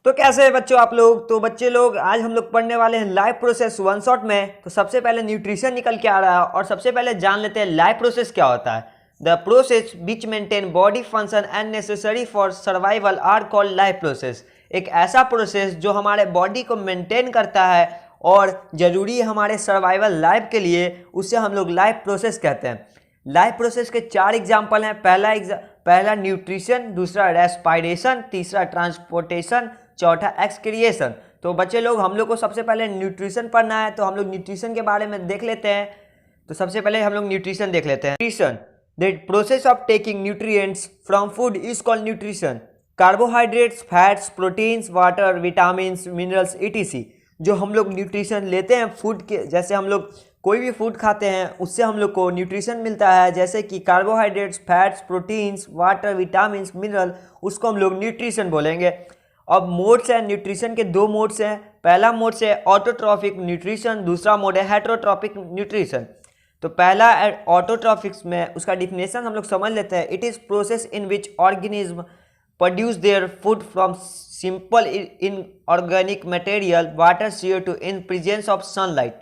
तो कैसे है बच्चों आप लोग। तो बच्चे लोग आज हम लोग पढ़ने वाले हैं लाइफ प्रोसेस वन शॉट में। तो सबसे पहले न्यूट्रिशन निकल के आ रहा है और सबसे पहले जान लेते हैं लाइफ प्रोसेस क्या होता है। The process which maintain body function and necessary for survival are called life process. एक ऐसा प्रोसेस जो हमारे बॉडी को मेंटेन करता है और जरूरी है हमारे सर्वाइवल लाइफ के लिए, उसे हम लोग लाइफ प्रोसेस कहते हैं। लाइफ प्रोसेस के 4 एग्जाम्पल हैं। पहला न्यूट्रिशन, दूसरा रेस्पायरेशन, तीसरा ट्रांसपोर्टेशन, चौथा एक्सक्रिएशन। तो बच्चे लोग हम लोग को सबसे पहले न्यूट्रिशन पढ़ना है, तो हम लोग न्यूट्रिशन के बारे में देख लेते हैं। तो सबसे पहले हम लोग न्यूट्रिशन देख लेते हैं। Nutrition, the process of taking nutrients from food is called nutrition. Carbohydrates, fats, proteins, water, vitamins, minerals etc जो हम लोग न्यूट्रिशन लेते हैं फूड के, जैसे हम लोग कोई भी फूड खाते हैं उससे हम लोग को न्यूट्रिशन मिलता है, जैसे कि carbohydrates, fats, proteins, water, vitamins, mineral, उसको हम लोग न्यूट्रिशन बोलेंगे। अब मोड्स हैं न्यूट्रिशन के, 2 मोड्स हैं। पहला मोड है ऑटोट्रॉफिक न्यूट्रिशन, दूसरा मोड है हेटेरोट्रॉफिक न्यूट्रिशन। तो पहला ऑटोट्रॉफिक्स में उसका डिफिनेशन हम लोग समझ लेते हैं। It is process in which organism produce their food from simple inorganic material water CO2 in presence of sunlight.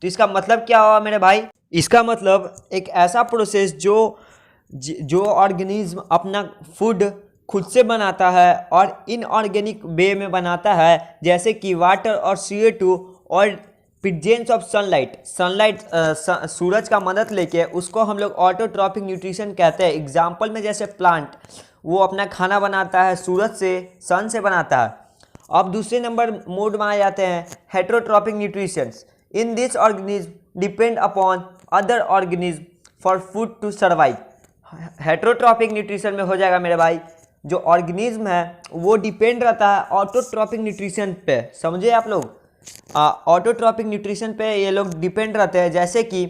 तो इसका मतलब क्या हुआ मेरे भाई? इसका मतलब एक ऐसा प्रोसेस जो ऑर्गेनिज्म अपना फूड खुद से बनाता है और इनऑर्गेनिक वे में बनाता है, जैसे कि वाटर और CO2 और प्रेजेंस ऑफ सनलाइट सूरज का मदद लेके उसको हम लोग ऑटोट्रॉपिक न्यूट्रिशन कहते हैं। एग्जाम्पल में जैसे प्लांट वो अपना खाना बनाता है सूरज से, सन से बनाता है। अब दूसरे नंबर मोड में आ जाते हैं heterotrophic nutrition. In this organism depend upon other organism for food to survive. Heterotrophic nutrition में हो जाएगा मेरे भाई, जो ऑर्गेनिज्म है वो डिपेंड रहता है ऑटोट्रॉपिक न्यूट्रिशन पे। समझे आप लोग? ऑटोट्रॉपिक न्यूट्रिशन पे ये लोग डिपेंड रहते हैं, जैसे कि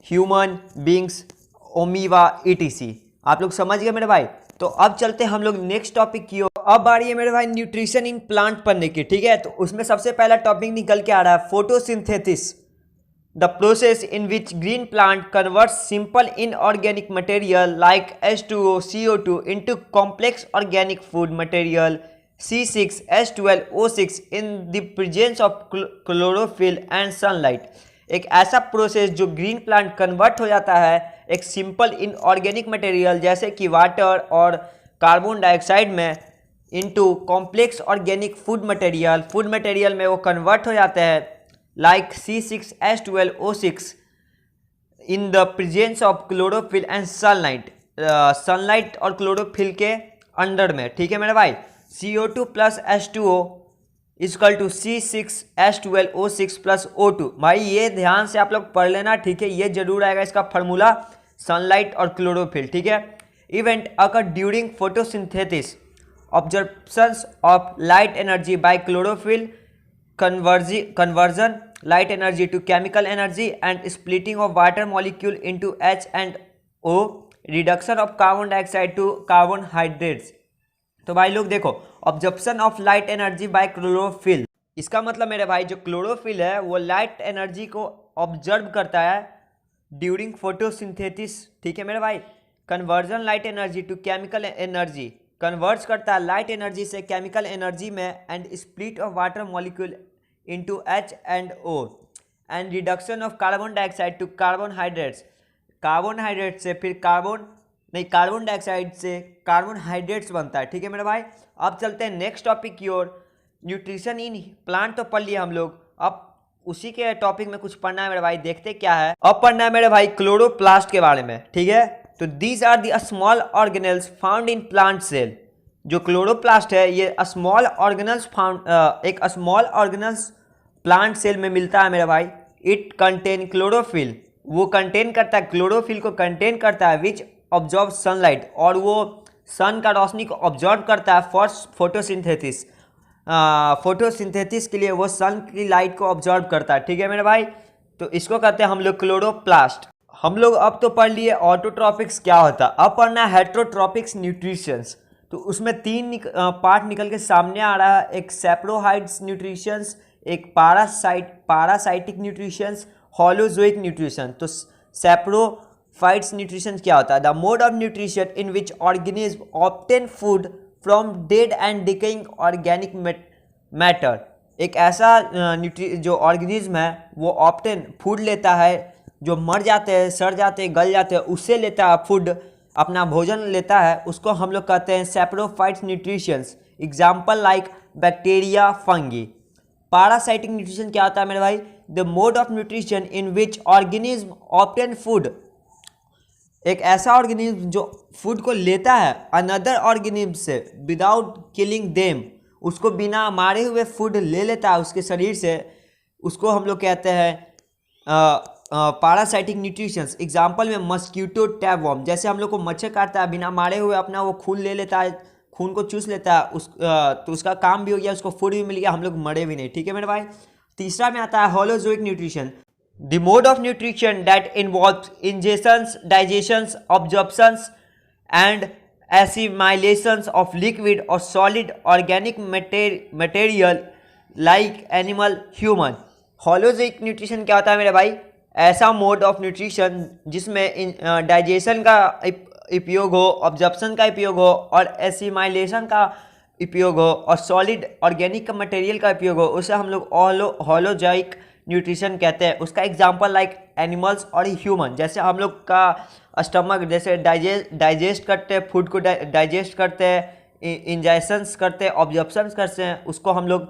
ह्यूमन बींग्स, ओमीवा etc। आप लोग समझ गए मेरे भाई? तो अब चलते हैं हम लोग नेक्स्ट टॉपिक की ओर। अब आ रही है मेरे भाई न्यूट्रिशन इन प्लांट पढ़ने की, ठीक है। तो उसमें सबसे पहला टॉपिक निकल के आ रहा है photosynthesis, the process in which green plant converts simple inorganic material like H2O CO2 into complex organic food material C6H12O6 in the presence of chlorophyll and sunlight। एक ऐसा प्रोसेस जो ग्रीन प्लांट कन्वर्ट हो जाता है एक simple inorganic material जैसे कि water और कार्बन डाइऑक्साइड में into complex organic food material में वो कन्वर्ट हो जाते हैं like C6H12O6 in the presence of chlorophyll and sunlight और क्लोरोफिल के अंडर में, ठीक है मेरे भाई। CO2 plus H2O equal to C6H12O6 plus O2। भाई ये ध्यान से आप लोग पढ़ लेना, ठीक है। ये जरूर आएगा इसका फार्मूला, सनलाइट और क्लोरोफिल, ठीक है। Event occur during photosynthesis, absorptions of light energy by chlorophyll, conversion light energy to chemical energy and splitting of water molecule into H and O, reduction of carbon dioxide to carbohydrates। तो भाई लोग देखो, absorption of light energy by chlorophyll, इसका मतलब मेरे भाई जो chlorophyll है वो लाइट एनर्जी को ऑब्जर्व करता है ड्यूरिंग फोटोसिंथेसिस, ठीक है मेरे भाई। Conversion light energy to chemical energy, converts करता है लाइट एनर्जी से केमिकल एनर्जी में, and split of water molecule into H and O, and reduction of carbon dioxide to carbohydrates, carbohydrate से फिर कार्बन डाइऑक्साइड से कार्बोहाइड्रेट्स बनता है, ठीक है मेरे भाई। अब चलते हैं नेक्स्ट टॉपिक की ओर। न्यूट्रिशन इन प्लांट तो पढ़ लिया हम लोग, अब उसी के टॉपिक में कुछ पढ़ना है मेरे भाई, देखते क्या है। अब पढ़ना है मेरे भाई क्लोरोप्लास्ट के बारे में, ठीक है। तो these are the small organelles found in plant cell. जो क्लोरोप्लास्ट है ये स्मॉल ऑर्गेनल्स एक स्मॉल ऑर्गेनल्स प्लांट सेल में मिलता है मेरे भाई। इट कंटेन क्लोरोफिल, वो कंटेन करता है क्लोरोफिल को कंटेन करता है, विच ऑब्जॉर्व सनलाइट, और वो सन का रोशनी को ऑब्जॉर्व करता है फॉर फोटोसिंथेसिस। फोटोसिंथेसिस के लिए वो सन की लाइट को ऑब्जॉर्व करता है, ठीक है मेरे भाई। तो इसको कहते हैं हम लोग क्लोरोप्लास्ट। हम लोग अब तो पढ़ लिए ऑटोट्रॉपिक्स क्या होता है, अब पढ़ना है हेटेरोट्रॉपिक्स न्यूट्रिशंस। तो उसमें 3 पार्ट निकल के सामने आ रहा है, एक सेप्रोहाइड्स न्यूट्रिशंस, एक पारासाइटिक न्यूट्रिशंस, हॉलोजोइक न्यूट्रिशन। तो सेप्रोफाइट्स न्यूट्रिशन क्या होता है? The mode of nutrition in which organism obtain food from dead and decaying organic matter. एक ऐसा जो ऑर्गेनिज्म है वो ऑप्टेन फूड लेता है, जो मर जाते हैं, सड़ जाते हैं, गल जाते हैं, उससे लेता है फूड, अपना भोजन लेता है, उसको हम लोग कहते हैं saprophytes nutritions. Example like bacteria, fungi. Parasitic nutrition क्या होता है मेरे भाई? The mode of nutrition in which organism obtain food. एक ऐसा ऑर्गेनिज्म जो फूड को लेता है अनदर ऑर्गेनिज्म से विदाउट किलिंग देम, उसको बिना मारे हुए फूड ले लेता है उसके शरीर से, उसको हम लोग कहते हैं पैरासाइटिक न्यूट्रिशंस। एग्जाम्पल में मस्कीटो, टैपवर्म। जैसे हम लोग को मच्छर काटता है, बिना मारे हुए अपना वो खून ले लेता है, खून को चूस लेता है, तो उसका काम भी हो गया, उसको फूड भी मिल गया, हम लोग मरे भी नहीं। ठीक है मेरे भाई। तीसरा में आता है holozoic nutrition. The mode of nutrition that involves ingestions, digestions, absorptions and assimilations of liquid और solid organic material like animal, human. Holozoic nutrition क्या होता है मेरे भाई? ऐसा मोड ऑफ न्यूट्रिशन जिसमें डाइजेशन का उपयोग हो, ऑब्जर्प्शन का उपयोग हो और एसिमाइलेशन का उपयोग हो और सॉलिड ऑर्गेनिक मटेरियल का उपयोग हो, उसे हम लोग होलोजोइक न्यूट्रिशन कहते हैं। उसका एग्जांपल लाइक एनिमल्स और ह्यूमन। जैसे हम लोग का स्टमक जैसे डाइजेस्ट करते हैं, फूड को डाइजेस्ट करते हैं, इंजेक्शंस करते हैं, ऑब्जर्प्शंस करते हैं, उसको हम लोग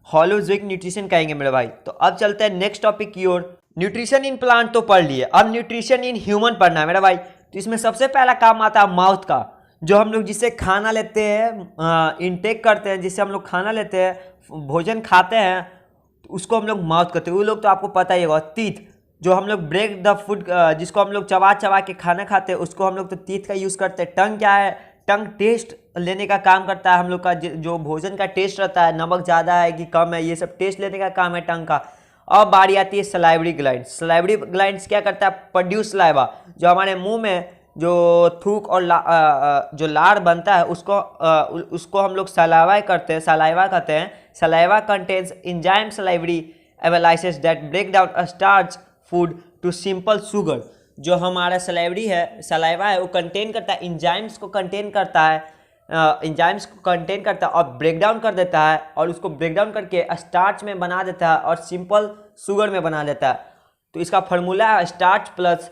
होलोजोइक न्यूट्रिशन कहेंगे मेरे भाई। तो अब चलते हैं नेक्स्ट टॉपिक की ओर। न्यूट्रिशन इन प्लांट तो पढ़ लिए, अब न्यूट्रिशन इन ह्यूमन पढ़ना है मेरा भाई। तो इसमें सबसे पहला काम आता है माउथ का, जो हम लोग जिससे खाना लेते हैं, इनटेक करते हैं, जिससे हम लोग खाना लेते हैं, भोजन खाते हैं, तो उसको हम लोग माउथ कहते हैं। वो लोग तो आपको पता ही होगा। टीथ, जो हम लोग ब्रेक द फूड, जिसको हम लोग चबा चबा के खाना खाते हैं, उसको हम लोग तो टीथ का यूज़ करते हैं। टंग क्या है? टंग टेस्ट लेने का काम करता है। हम लोग का जो भोजन का टेस्ट रहता है, नमक ज़्यादा है कि कम है, ये सब टेस्ट लेने का काम है टंग का। अब बारी आती है सलाइवरी ग्लैंड्स। सलाइवरी ग्लैंड्स क्या करता है? Produce saliva. जो हमारे मुंह में जो थूक और जो लार बनता है, उसको हम लोग सलाइवा करते हैं, सलाइवा कहते हैं। Saliva contains enzyme salivary analysis that break down starch food to simple sugar. जो हमारा सलाइवरी है, सलाइवा है, वो कंटेन करता है, एंजाइम्स को कंटेन करता है, और ब्रेक डाउन कर देता है, और उसको ब्रेक डाउन करके स्टार्च में बना देता है और सिंपल शुगर में बना देता है। तो इसका फार्मूला है starch plus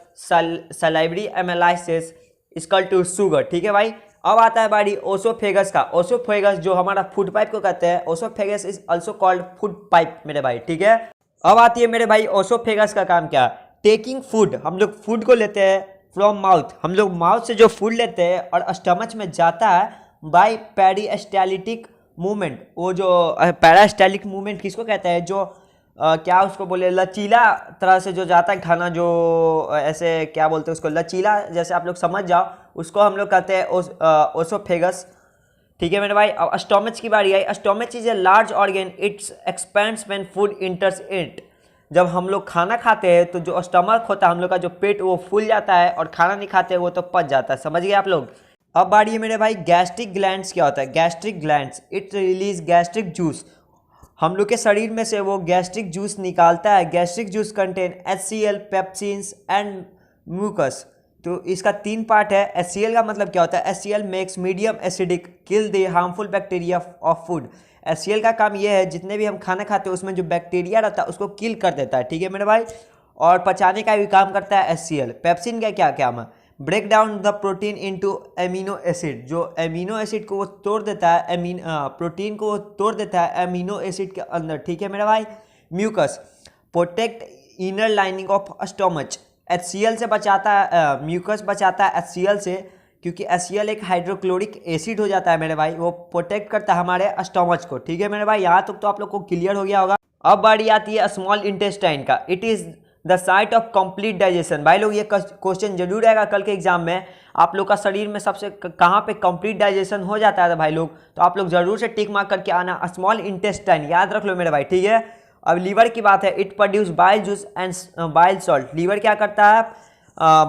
salivary analysis equal to sugar. ठीक है भाई। अब आता है बारी ओसोफेगस का। ओसोफेगस जो हमारा फूड पाइप को कहते हैं, oesophagus is also called food pipe मेरे भाई। ठीक है। अब आती है मेरे भाई ओसोफेगस का काम क्या है? Taking food. हम लोग फूड को लेते हैं फ्रॉम माउथ, हम लोग माउथ से जो फूड लेते हैं और स्टमच में जाता है बाय पेरिस्टाल्टिक मूवमेंट। वो जो पेरिस्टाल्टिक मूवमेंट किसको कहते हैं? जो क्या उसको बोले, लचीला तरह से जो जाता है खाना, जो ऐसे क्या बोलते हैं उसको, लचीला, जैसे आप लोग समझ जाओ, उसको हम लोग कहते हैं ओसोफेगस। ठीक है मेरे भाई। अब स्टोमच की बारी आई। Stomach is a large organ, it's expands when food enters it. जब हम लोग खाना खाते हैं तो जो स्टमक होता है हम लोग का, जो पेट, वो फूल जाता है, और खाना नहीं खाते वो तो पच जाता है। समझ गए आप लोग। अब बारी है मेरे भाई गैस्ट्रिक ग्लैंड्स। क्या होता है gastric glands? It release gastric juice. हम लोग के शरीर में से वो गैस्ट्रिक जूस निकालता है। Gastric juice contain HCl, pepsins and mucus. तो इसका 3 पार्ट है। HCl का मतलब क्या होता है? HCl makes medium acidic, kill the harmful bacteria of food. HCl का काम ये है, जितने भी हम खाना खाते हैं उसमें जो बैक्टीरिया रहता है उसको किल कर देता है। ठीक है मेरे भाई। और पचाने का भी काम करता है HCl। पेप्सिन का क्या काम है? Break down the protein into amino acid. जो एमिनो एसिड को वो तोड़ देता है, प्रोटीन को वो तोड़ देता है एमिनो एसिड के अंदर। ठीक है मेरा भाई। Mucus protect inner lining of stomach. HCl से बचाता है, म्यूकस बचाता है HCl से, क्योंकि HCl एक हाइड्रोक्लोरिक एसिड हो जाता है मेरे भाई, वो प्रोटेक्ट करता है हमारे स्टोमच को। ठीक है मेरे भाई। यहाँ तक तो आप लोग को क्लियर हो गया होगा। अब बारी आती है स्मॉल इंटेस्टाइन का। It is the site of complete digestion. भाई लोग ये क्वेश्चन जरूर आएगा कल के एग्जाम में। आप लोग का शरीर में सबसे कहाँ पे कंप्लीट डाइजेशन हो जाता है भाई लोग, तो आप लोग जरूर से टिक मार्क करके आना। स्मॉल इंटेस्टाइन याद रख लो मेरे भाई। ठीक है। अब लीवर की बात है। It produce bile juice and bile salt. Liver क्या करता है?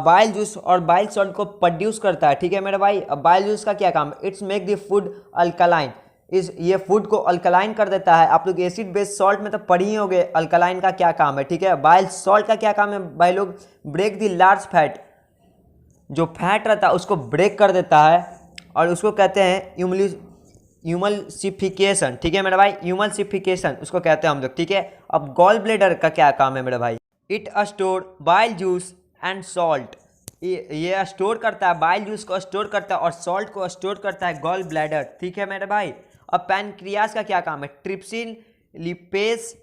बाइल जूस और बाइल सॉल्ट को प्रोड्यूस करता है। ठीक है मेरे भाई। अब बाइल जूस का क्या काम? It's make the food alkaline. ये फूड को अल्कलाइन कर देता है। आप लोग एसिड बेस्ड सॉल्ट में तो पढ़ी ही होंगे अल्कलाइन का क्या काम है। ठीक है। बाइल सॉल्ट का क्या काम है भाई लोग? Break the large fat. जो फैट रहता है उसको ब्रेक कर देता है, और उसको कहते हैं ह्यूमल्सिफिकेशन, ठीक है मेरा भाई, ह्यूमल्सिफिकेशन उसको कहते हैं हम लोग, ठीक है। अब गॉल ब्लेडर का क्या काम है मेरा भाई, it store bile juice and salt, ये स्टोर करता है, बाइल जूस को स्टोर करता है और सॉल्ट को स्टोर करता है गॉल ब्लैडर, ठीक है मेरे भाई। अब पैनक्रियाज का क्या काम है, ट्रिप्सिन लिपेज,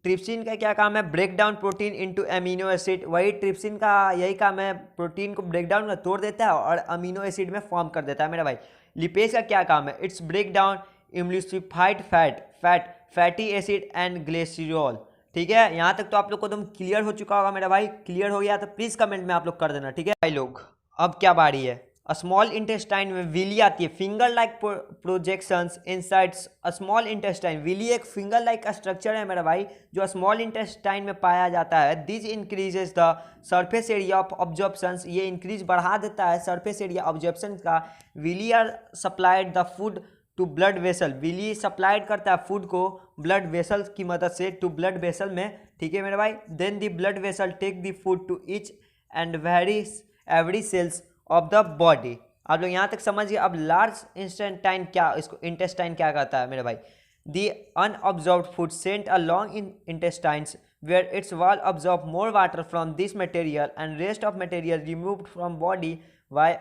ट्रिप्सिन का क्या काम है, break down protein into amino acid, वही ट्रिप्सिन का यही काम है, प्रोटीन को ब्रेक डाउन में तोड़ देता है और अमीनो एसिड में फॉर्म कर देता है मेरा भाई। लिपेज का क्या काम है, it's break down emulsified fatty acid and glycerol, ठीक है। यहाँ तक तो आप लोग को एकदम क्लियर हो चुका होगा मेरा भाई, क्लियर हो गया तो प्लीज कमेंट में आप लोग कर देना, ठीक है भाई लोग। अब क्या बारी है, स्मॉल इंटेस्टाइन में विली आती है, finger like projections inside small intestine, villi एक फिंगर लाइक स्ट्रक्चर है मेरा भाई जो स्मॉल इंटेस्टाइन में पाया जाता है। This increases the surface area of absorption, ये इंक्रीज बढ़ा देता है सरफेस एरिया ऑब्जॉर्प्शन का। Villi are supplied the food to blood vessel, villi supplied करता है फूड को ब्लड वेसल की मदद से टू ब्लड वेसल में, ठीक है मेरे भाई। Then the blood vessel take the food to each and every cells of the body. आप लोग यहाँ तक समझिए। अब लार्ज इंटेस्टाइन क्या, इसको इंटेस्टाइन क्या कहता है मेरे भाई, the unabsorbed food sent along in intestines where it's wall absorb more water from this material and rest of material removed from body by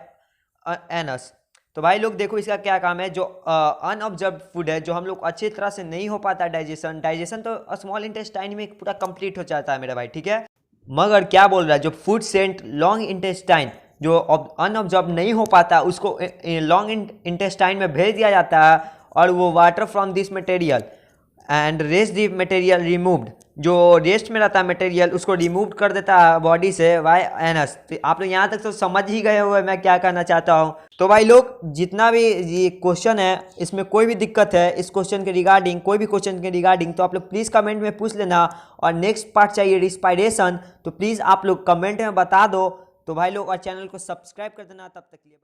anus. तो भाई लोग देखो इसका क्या काम है, जो अनऑब्जर्व फूड है, जो हम लोग अच्छी तरह से नहीं हो पाता डाइजेशन तो स्मॉल इंटेस्टाइन में पूरा कंप्लीट हो जाता है मेरा भाई, ठीक है। मगर क्या बोल रहा है, जो फूड सेंट लॉन्ग इंटेस्टाइन, जो अनऑब्जर्व नहीं हो पाता उसको लॉन्ग इंटेस्टाइन में भेज दिया जाता है और वो water from this material and rest the material removed, जो रेस्ट में रहता है मटेरियल उसको रिमूव कर देता है बॉडी से बाय एनस। तो आप लोग यहाँ तक तो समझ ही गए हुए मैं क्या कहना चाहता हूँ। तो भाई लोग जितना भी ये क्वेश्चन है इसमें कोई भी दिक्कत है इस क्वेश्चन के रिगार्डिंग, कोई भी क्वेश्चन के रिगार्डिंग, तो आप लोग प्लीज़ कमेंट में पूछ लेना। और नेक्स्ट पार्ट चाहिए रिस्पायरेशन तो प्लीज़ आप लोग कमेंट में बता दो। तो भाई लोग और चैनल को सब्सक्राइब कर देना। तब तक के लिए